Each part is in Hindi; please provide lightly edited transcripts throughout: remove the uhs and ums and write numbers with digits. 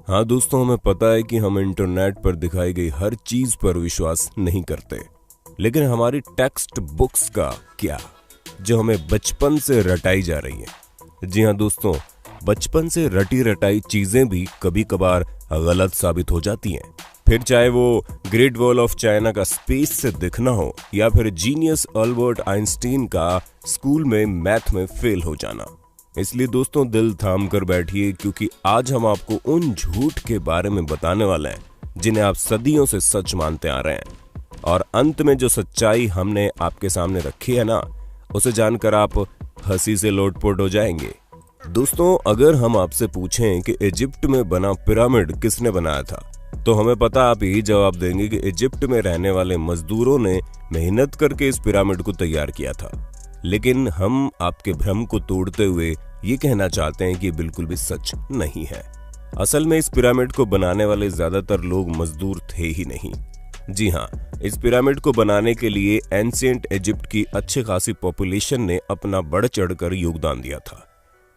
हाँ दोस्तों, हमें पता है कि हम इंटरनेट पर दिखाई गई हर चीज पर विश्वास नहीं करते, लेकिन हमारी टेक्स्ट बुक्स का क्या, जो हमें बचपन से रटाई जा रही है। जी हाँ दोस्तों, बचपन से रटी रटाई चीजें भी कभी कभार गलत साबित हो जाती हैं। फिर चाहे वो ग्रेट वॉल ऑफ चाइना का स्पेस से दिखना हो या फिर जीनियस अल्बर्ट आइंस्टीन का स्कूल में मैथ में फेल हो जाना। इसलिए दोस्तों, दिल थाम कर बैठिए, क्योंकि आज हम आपको उन झूठ के बारे में बताने वाले हैं जिन्हें आप सदियों से सच मानते आ रहे हैं। और अंत में जो सच्चाई हमने आपके सामने रखी है ना, उसे जानकर आप हंसी से लोटपोट हो जाएंगे। दोस्तों, अगर हम आपसे पूछें कि इजिप्ट में बना पिरामिड किसने बनाया था, तो हमें पता आप यही जवाब देंगे कि इजिप्ट में रहने वाले मजदूरों ने मेहनत करके इस पिरामिड को तैयार किया था। लेकिन हम आपके भ्रम को तोड़ते हुए ये कहना चाहते हैं कि बिल्कुल भी सच नहीं है। असल में इस पिरामिड को बनाने वाले ज्यादातर लोग मजदूर थे ही नहीं। जी हाँ, इस पिरामिड को बनाने के लिए एंशिएंट इजिप्ट की अच्छी खासी पॉपुलेशन ने अपना बढ़ चढ़कर योगदान दिया था,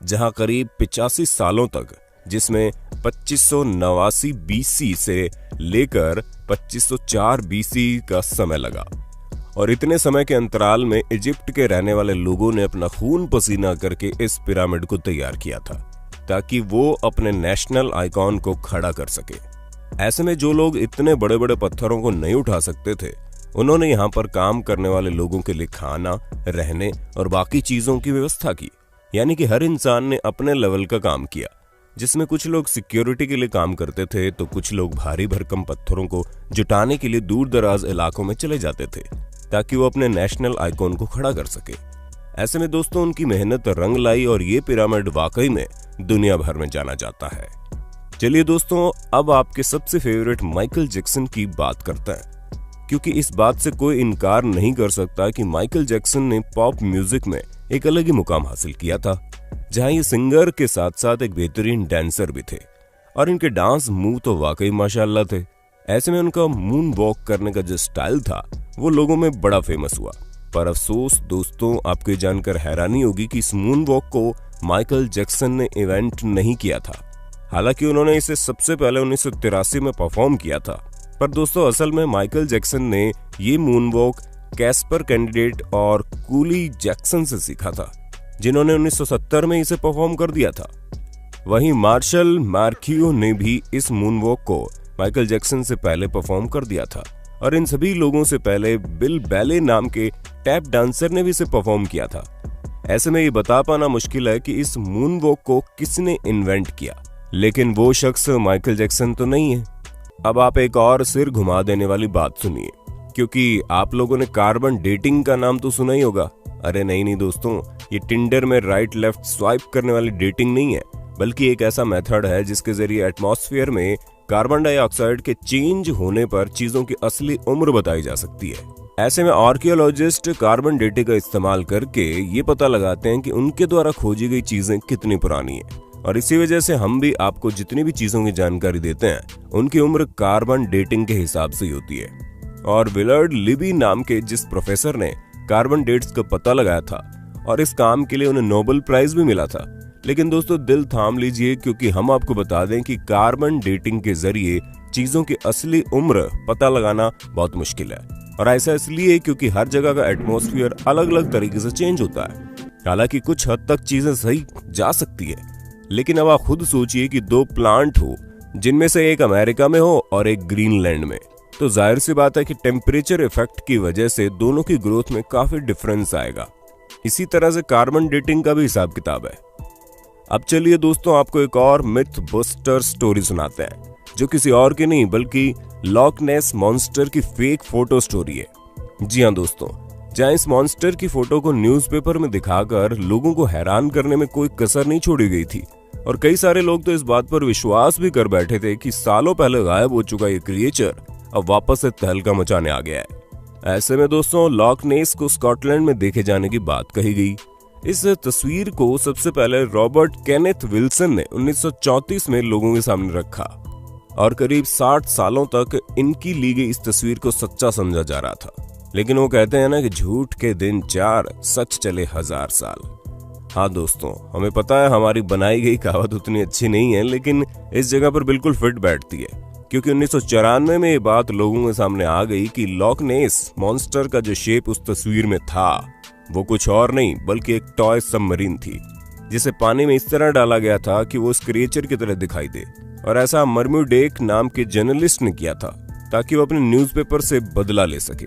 जहां करीब 85 सालों तक, जिसमें 2589 बीसी से लेकर 2504 बीसी का समय लगा। और इतने समय के अंतराल में इजिप्ट के रहने वाले लोगों ने अपना खून पसीना करके इस पिरामिड को तैयार किया था, ताकि वो अपने नेशनल आइकॉन को खड़ा कर सके। ऐसे में जो लोग इतने बड़े बड़े पत्थरों को नहीं उठा सकते थे, उन्होंने यहाँ पर काम करने वाले लोगों के लिए खाना, रहने और बाकी चीजों की व्यवस्था की। यानी कि हर इंसान ने अपने लेवल का काम किया, जिसमें कुछ लोग सिक्योरिटी के लिए काम करते थे, तो कुछ लोग भारी भरकम पत्थरों को जुटाने के लिए दूर दराज इलाकों में चले जाते थे, ताकि वो अपने नेशनल आइकॉन को खड़ा कर सके। ऐसे में दोस्तों, उनकी मेहनत रंग लाई और ये पिरामिड वाकई में दुनिया भर में जाना जाता है। चलिए दोस्तों, अब आपके सबसे फेवरेट माइकल जैक्सन की बात करते हैं, क्योंकि इस बात से कोई इनकार नहीं कर सकता कि माइकल जैक्सन ने पॉप म्यूजिक में एक अलग ही मुकाम हासिल किया था, जहां ये सिंगर के साथ साथ एक बेहतरीन डांसर भी थे। और इनके डांस मूव तो वाकई माशाल्लाह थे। ऐसे में उनका मून वॉक करने का जो स्टाइल था, वो लोगों में बड़ा फेमस हुआ। पर अफसोस दोस्तों, आपको ये जानकर हैरानी होगी कि इस मून वॉक को माइकल जैक्सन ने इवेंट नहीं किया था। हालांकि उन्होंने इसे सबसे पहले 1983 में परफॉर्म किया था। पर दोस्तों, असल में माइकल जैक्सन ने ये मून वॉक कैस्पर कैंडिडेट और कूली जैक्सन से सीखा था, जिन्होंने 1970 में इसे परफॉर्म कर दिया था। वहीं मार्शल मार्कियो ने भी इस मून वॉक को माइकल जैक्सन से पहले परफॉर्म कर दिया था। और इन सभी लोगों से पहले बिल बैले नाम के टैप डांसर ने भी इसे परफॉर्म किया था। ऐसे में ये बता पाना मुश्किल है कि इस मून वॉक को किसने इन्वेंट किया, लेकिन वो शख्स माइकल जैक्सन तो नहीं है। अब आप एक और सिर घुमा देने वाली बात सुनिए, क्योंकि आप लोगों ने कार्बन डेटिंग का नाम तो सुना ही होगा। अरे नहीं दोस्तों, ये टिंडर में राइट लेफ्ट स्वाइप करने वाली डेटिंग नहीं है, बल्कि एक ऐसा मेथड है जिसके जरिए एटमॉस्फेयर में कार्बन डाइऑक्साइड के चेंज होने पर चीजों की असली उम्र बताई जा सकती है। ऐसे में आर्कियोलॉजिस्ट कार्बन डेटिंग का इस्तेमाल करके ये पता लगाते हैं कि उनके द्वारा खोजी गई चीजें कितनी पुरानी है। और इसी वजह से हम भी आपको जितनी भी चीजों की जानकारी देते हैं, उनकी उम्र कार्बन डेटिंग के हिसाब से ही होती है। और विलर्ड लिबी नाम के जिस प्रोफेसर ने कार्बन डेट्स का पता लगाया था, और इस काम के लिए उन्हें नोबेल प्राइज भी मिला था। लेकिन दोस्तों, दिल थाम लीजिए, क्योंकि हम आपको बता दें कि कार्बन डेटिंग के जरिए चीजों की असली उम्र पता लगाना बहुत मुश्किल है। और ऐसा इसलिए क्योंकि हर जगह का एटमॉस्फेयर अलग अलग तरीके से चेंज होता है। हालांकि कुछ हद तक चीजें सही जा सकती है, लेकिन अब आप खुद सोचिए कि दो प्लांट हो, जिनमें से एक अमेरिका में हो और एक ग्रीनलैंड में, तो जाहिर सी बात है कि टेम्परेचर इफेक्ट की वजह से दोनों की ग्रोथ में काफी डिफरेंस आएगा। इसी तरह से कार्बन डेटिंग का भी हिसाब किताब है। अब चलिए दोस्तों, आपको एक और मिथ बस्टर स्टोरी सुनाते हैं, जो किसी और की नहीं बल्कि लॉक नेस मॉन्स्टर की फेक फोटो स्टोरी है। जी हाँ दोस्तों, जहां इस मॉन्स्टर की फोटो को न्यूज़पेपर में दिखाकर लोगों को हैरान करने में कोई कसर नहीं छोड़ी गई थी। और कई सारे लोग तो इस बात पर विश्वास भी कर बैठे थे कि सालों पहले गायब हो चुका ये क्रिएचर अब वापस से तहलका मचाने आ गया है। ऐसे में दोस्तों, लॉक नेस को स्कॉटलैंड में देखे जाने की बात कही गई। इस तस्वीर को सबसे पहले रॉबर्ट केनेथ विल्सन ने 1934 में लोगों के सामने रखा, और करीब 60 सालों तक इनकी ली गई इस तस्वीर को सच्चा समझा जा रहा था। लेकिन वो कहते हैं ना कि झूठ के दिन 4, सच चले 1000 साल। हाँ दोस्तों, हमें पता है हमारी बनाई गई कहावत उतनी अच्छी नहीं है, लेकिन इस जगह पर बिल्कुल फिट बैठती है, क्योंकि 1994 में ये बात लोगों के सामने आ गई कि लॉक नेस मॉन्स्टर का जो शेप उस तस्वीर में था वो कुछ और नहीं बल्कि एक टॉय सबमरीन थी, जिसे पानी में इस तरह डाला गया था कि वो उस क्रिएचर की तरह दिखाई दे। और ऐसा मर्म्यूडेक नाम के जर्नलिस्ट ने किया था ताकि वो अपने न्यूज़पेपर से बदला ले सके,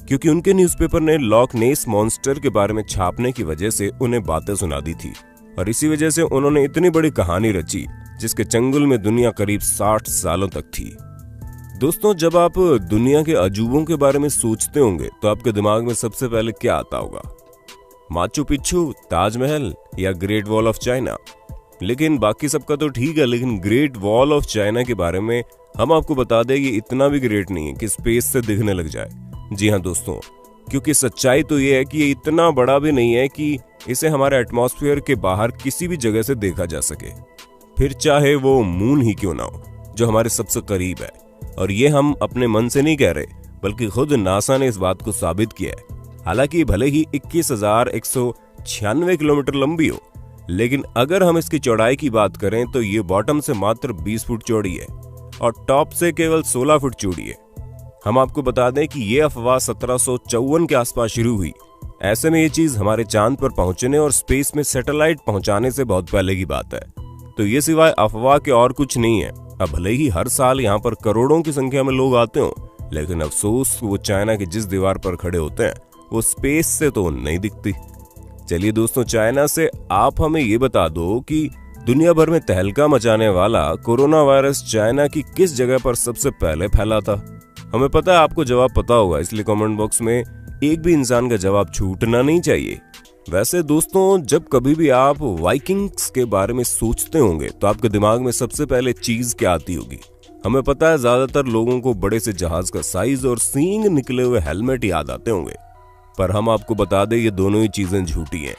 क्योंकि उनके न्यूज़पेपर ने लॉक नेस मॉन्स्टर के बारे में छापने की वजह से उन्हें बातें सुना दी थी। और इसी वजह से उन्होंने इतनी बड़ी कहानी रची जिसके चंगुल में दुनिया करीब 60 सालों तक थी। दोस्तों, जब आप दुनिया के अजूबों के बारे में सोचते होंगे तो आपके दिमाग में सबसे पहले क्या आता होगा? माचू पिच्चू, ताजमहल या ग्रेट वॉल ऑफ चाइना? लेकिन बाकी सबका तो ठीक है, लेकिन ग्रेट वॉल ऑफ चाइना के बारे में हम आपको बता दें ये इतना भी ग्रेट नहीं है कि स्पेस से दिखने लग जाए। जी हाँ दोस्तों, क्योंकि सच्चाई तो ये है कि ये इतना बड़ा भी नहीं है कि इसे हमारे एटमॉस्फेयर के बाहर किसी भी जगह से देखा जा सके, फिर चाहे वो मून ही क्यों ना हो जो हमारे सबसे करीब है। और ये हम अपने मन से नहीं कह रहे, बल्कि खुद नासा ने इस बात को साबित किया है। हालांकि भले ही 21,196 किलोमीटर लंबी हो, लेकिन अगर हम इसकी चौड़ाई की बात करें तो ये बॉटम से मात्र 20 फुट चौड़ी है और टॉप से केवल 16 फुट चौड़ी है। हम आपको बता दें कि ये अफवाह 1754 के आसपास शुरू हुई। ऐसे में ये चीज हमारे चांद पर पहुंचने और स्पेस में सैटेलाइट पहुंचाने से बहुत पहले की बात है, तो ये सिवाय अफवाह के और कुछ नहीं है। अब भले ही हर साल यहाँ पर करोड़ों की संख्या में लोग आते हो, लेकिन अफसोस वो चाइना की जिस दीवार पर खड़े होते हैं वो स्पेस से तो नहीं दिखती। चलिए दोस्तों, चाइना से आप हमें ये बता दो कि दुनिया भर में तहलका मचाने वाला कोरोना वायरस चाइना की किस जगह पर सबसे पहले फैला था? हमें पता है आपको जवाब पता होगा, इसलिए कमेंट बॉक्स में एक भी इंसान का जवाब छूटना नहीं चाहिए। वैसे दोस्तों, जब कभी भी आप वाइकिंग्स के बारे में सोचते होंगे तो आपके दिमाग में सबसे पहले चीज क्या आती होगी? हमें पता है ज्यादातर लोगों को बड़े से जहाज का साइज और सींग निकले हुए हेलमेट याद आते होंगे, पर हम आपको बता दें ये दोनों ही चीजें झूठी हैं,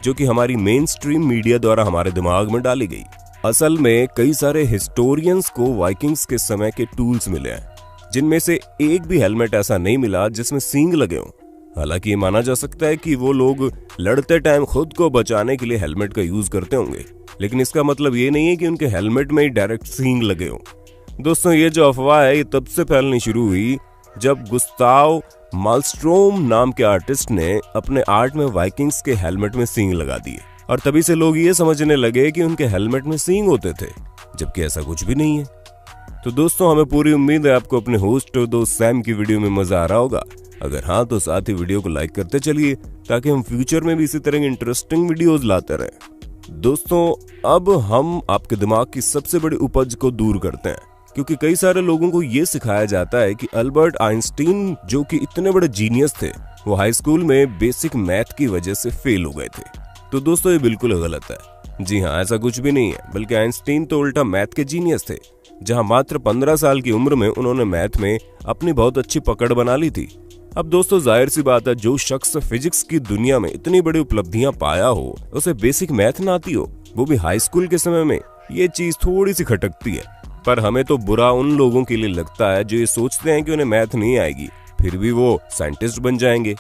जो कि हमारी मेन स्ट्रीम मीडिया द्वारा हमारे दिमाग में डाली गई। असल में कई सारे हिस्टोरियंस को वाइकिंग्स के समय के टूल्स मिले हैं, जिनमें से एक भी हेलमेट ऐसा नहीं मिला जिसमें सींग लगे हों। हालांकि ये माना जा सकता है कि वो लोग लड़ते टाइम खुद को बचाने के लिए हेलमेट का यूज करते होंगे, लेकिन इसका मतलब ये नहीं है कि उनके हेलमेट में ही डायरेक्ट सींग लगे हों। दोस्तों, ये जो अफवाह है ये तब से फैलनी शुरू हुई जब गुस्ताव मालस्ट्रोम नाम के आर्टिस्ट ने अपने आर्ट में वाइकिंग्स के हेलमेट में सींग लगा दिए, और तभी से लोग ये समझने लगे कि उनके हेलमेट में सींग होते थे, जबकि ऐसा कुछ भी नहीं है। तो दोस्तों, हमें पूरी उम्मीद है आपको अपने होस्ट और दोस्त सैम की वीडियो में मजा आ रहा होगा। अगर हाँ तो साथ ही वीडियो को लाइक करते चलिए ताकि हम फ्यूचर में भी इसी तरह की इंटरेस्टिंग वीडियोस लाते रहें। दोस्तों, अब हम आपके दिमाग की सबसे बड़ी उपज को दूर करते हैं, क्योंकि कई सारे लोगों को ये सिखाया जाता है कि अल्बर्ट आइंस्टीन जो कि इतने बड़े जीनियस थे, वो हाई स्कूल में बेसिक मैथ की वजह से फेल हो गए थे। तो दोस्तों, ये बिल्कुल गलत है। जी हाँ, ऐसा कुछ भी नहीं है, बल्कि आइंस्टीन तो उल्टा मैथ के जीनियस थे, जहां मात्र 15 साल की उम्र में उन्होंने मैथ में अपनी बहुत अच्छी पकड़ बना ली थी। अब दोस्तों, जाहिर सी बात है, जो शख्स फिजिक्स की दुनिया में इतनी बड़ी उपलब्धियां पाया हो, उसे बेसिक मैथ ना आती हो, वो भी हाई स्कूल के समय में, ये चीज थोड़ी सी खटकती है। पर हमें तो बुरा उन लोगों के लिए लगता है जो ये सोचते हैं कि उन्हें मैथ नहीं आएगी, फिर भी वो साइंटिस्ट बन जाएंगे।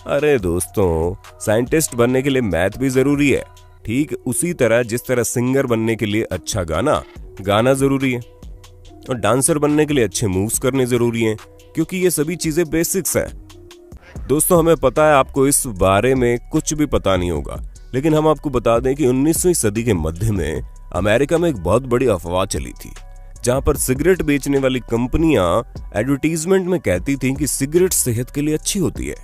अरे दोस्तों, साइंटिस्ट बनने के लिए मैथ भी जरूरी है, ठीक उसी तरह जिस तरह सिंगर बनने के लिए अच्छा गाना जरूरी है, और डांसर बनने के लिए अच्छे मूव्स करने जरूरी हैं, क्योंकि ये सभी चीजें बेसिक्स हैं। दोस्तों, हमें पता है आपको इस बारे में कुछ भी पता नहीं होगा, लेकिन हम आपको बता दें कि 19वीं सदी के मध्य में अमेरिका में एक बहुत बड़ी अफवाह चली थी, जहां पर सिगरेट बेचने वाली कंपनियां एडवर्टीजमेंट में कहती थीं कि सिगरेट सेहत के लिए अच्छी होती है।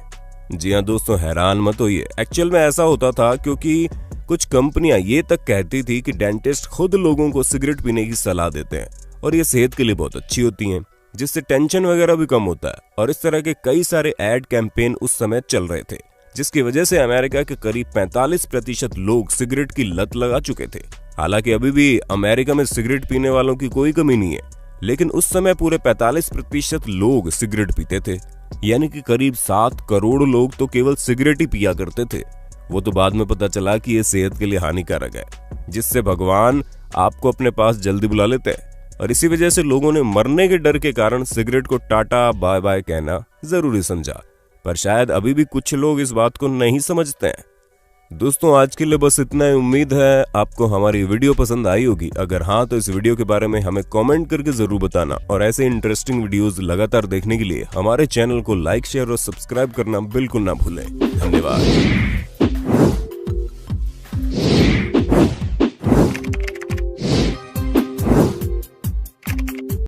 जी हाँ दोस्तों, हैरान मत होइए, एक्चुअल में ऐसा होता था क्योंकि कुछ कंपनियां ये तक कहती थी कि डेंटिस्ट खुद लोगों को सिगरेट पीने की सलाह देते हैं और ये सेहत के लिए बहुत अच्छी होती हैं, जिससे टेंशन वगैरह भी कम होता है। और इस तरह के कई सारे एड कैंपेन उस समय चल रहे थे, जिसकी वजह से अमेरिका के करीब 45% लोग सिगरेट की लत लगा चुके थे। हालांकि अभी भी अमेरिका में सिगरेट पीने वालों की कोई कमी नहीं है, लेकिन उस समय पूरे 45% लोग सिगरेट पीते थे, यानी कि करीब 7 करोड़ लोग तो केवल सिगरेट ही पिया करते थे। वो तो बाद में पता चला कि ये सेहत के लिए हानिकारक है, जिससे भगवान आपको अपने पास जल्दी बुला लेते हैं, और इसी वजह से लोगों ने मरने के डर के कारण सिगरेट को टाटा बाय बाय कहना जरूरी समझा। पर शायद अभी भी कुछ लोग इस बात को नहीं समझते हैं। दोस्तों आज के लिए बस इतना ही। उम्मीद है आपको हमारी वीडियो पसंद आई होगी। अगर हाँ तो इस वीडियो के बारे में हमें कमेंट करके जरूर बताना और ऐसे इंटरेस्टिंग वीडियोस लगातार देखने के लिए हमारे चैनल को लाइक, शेयर और सब्सक्राइब करना बिल्कुल ना भूलें। धन्यवाद।